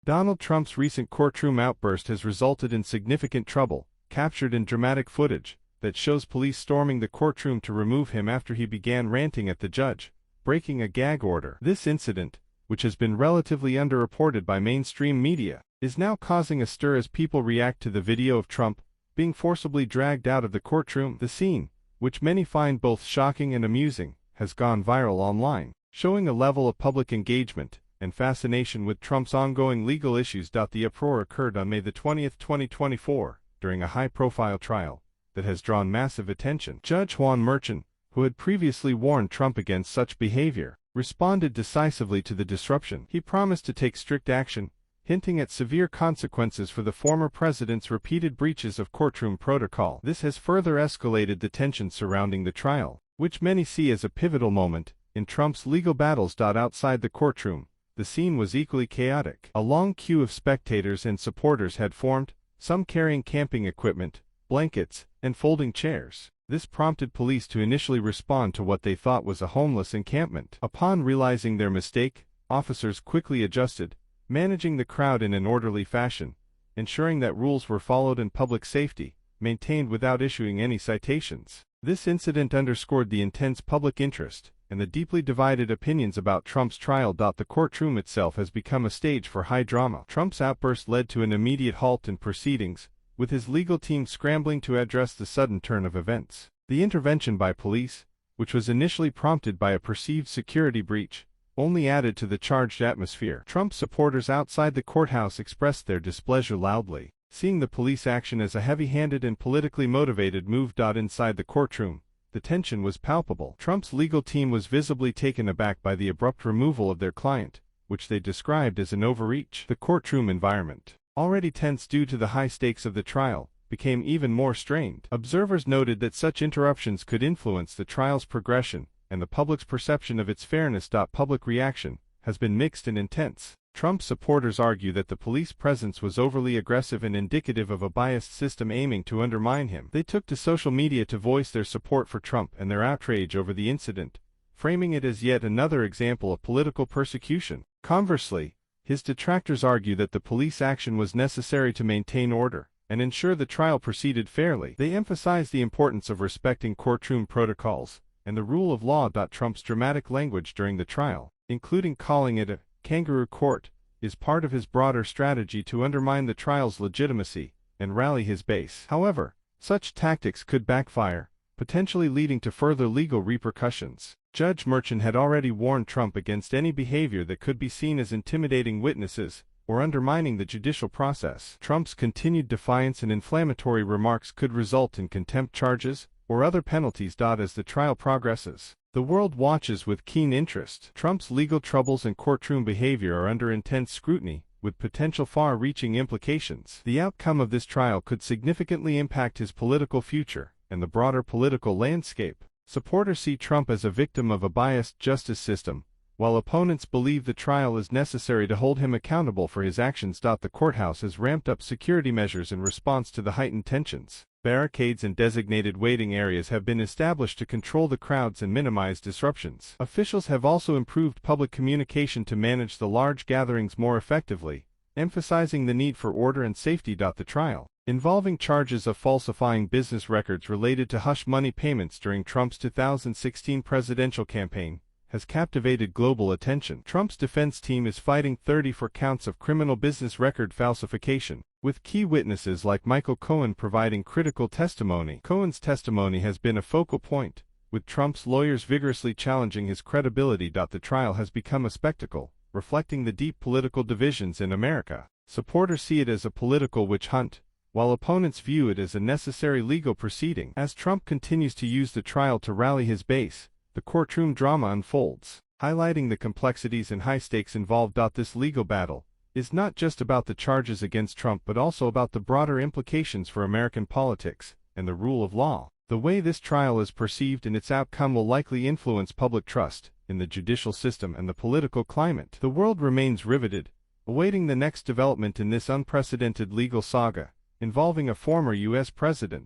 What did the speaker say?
Donald Trump's recent courtroom outburst has resulted in significant trouble, captured in dramatic footage that shows police storming the courtroom to remove him after he began ranting at the judge, breaking a gag order. This incident, which has been relatively underreported by mainstream media, is now causing a stir as people react to the video of Trump being forcibly dragged out of the courtroom. The scene, which many find both shocking and amusing, has gone viral online, showing a level of public engagement and fascination with Trump's ongoing legal issues. The uproar occurred on May 20, 2024, during a high-profile trial that has drawn massive attention. Judge Juan, who had previously warned Trump against such behavior, responded decisively to the disruption. He promised to take strict action, hinting at severe consequences for the former president's repeated breaches of courtroom protocol. This has further escalated the tension surrounding the trial, which many see as a pivotal moment in Trump's legal battles. Outside the courtroom, the scene was equally chaotic. A long queue of spectators and supporters had formed, some carrying camping equipment, blankets, and folding chairs. This prompted police to initially respond to what they thought was a homeless encampment. Upon realizing their mistake, officers quickly adjusted, managing the crowd in an orderly fashion, ensuring that rules were followed and public safety maintained without issuing any citations. This incident underscored the intense public interest and the deeply divided opinions about Trump's trial. The courtroom itself has become a stage for high drama. Trump's outburst led to an immediate halt in proceedings, with his legal team scrambling to address the sudden turn of events. The intervention by police, which was initially prompted by a perceived security breach, only added to the charged atmosphere. Trump supporters outside the courthouse expressed their displeasure loudly, seeing the police action as a heavy-handed and politically motivated move. Inside the courtroom, the tension was palpable. Trump's legal team was visibly taken aback by the abrupt removal of their client, which they described as an overreach. The courtroom environment, already tense due to the high stakes of the trial, became even more strained. Observers noted that such interruptions could influence the trial's progression and the public's perception of its fairness. Public reaction has been mixed and intense. Trump supporters argue that the police presence was overly aggressive and indicative of a biased system aiming to undermine him. They took to social media to voice their support for Trump and their outrage over the incident, framing it as yet another example of political persecution. Conversely, his detractors argue that the police action was necessary to maintain order and ensure the trial proceeded fairly. They emphasize the importance of respecting courtroom protocols and the rule of law. Trump's dramatic language during the trial, including calling it a kangaroo court, is part of his broader strategy to undermine the trial's legitimacy and rally his base. However, such tactics could backfire, potentially leading to further legal repercussions. Judge Merchan had already warned Trump against any behavior that could be seen as intimidating witnesses or undermining the judicial process. Trump's continued defiance and inflammatory remarks could result in contempt charges or other penalties. As the trial progresses, the world watches with keen interest. Trump's legal troubles and courtroom behavior are under intense scrutiny, with potential far-reaching implications. The outcome of this trial could significantly impact his political future and the broader political landscape. Supporters see Trump as a victim of a biased justice system, while opponents believe the trial is necessary to hold him accountable for his actions. The courthouse has ramped up security measures in response to the heightened tensions. Barricades and designated waiting areas have been established to control the crowds and minimize disruptions. Officials have also improved public communication to manage the large gatherings more effectively, emphasizing the need for order and safety. The trial, involving charges of falsifying business records related to hush money payments during Trump's 2016 presidential campaign, has captivated global attention. Trump's defense team is fighting 34 counts of criminal business record falsification, with key witnesses like Michael Cohen providing critical testimony. Cohen's testimony has been a focal point, with Trump's lawyers vigorously challenging his credibility. The trial has become a spectacle, reflecting the deep political divisions in America. Supporters see it as a political witch hunt, while opponents view it as a necessary legal proceeding. As Trump continues to use the trial to rally his base, the courtroom drama unfolds, highlighting the complexities and high stakes involved. This legal battle is not just about the charges against Trump but also about the broader implications for American politics and the rule of law. The way this trial is perceived and its outcome will likely influence public trust in the judicial system and the political climate. The world remains riveted, awaiting the next development in this unprecedented legal saga involving a former U.S. president.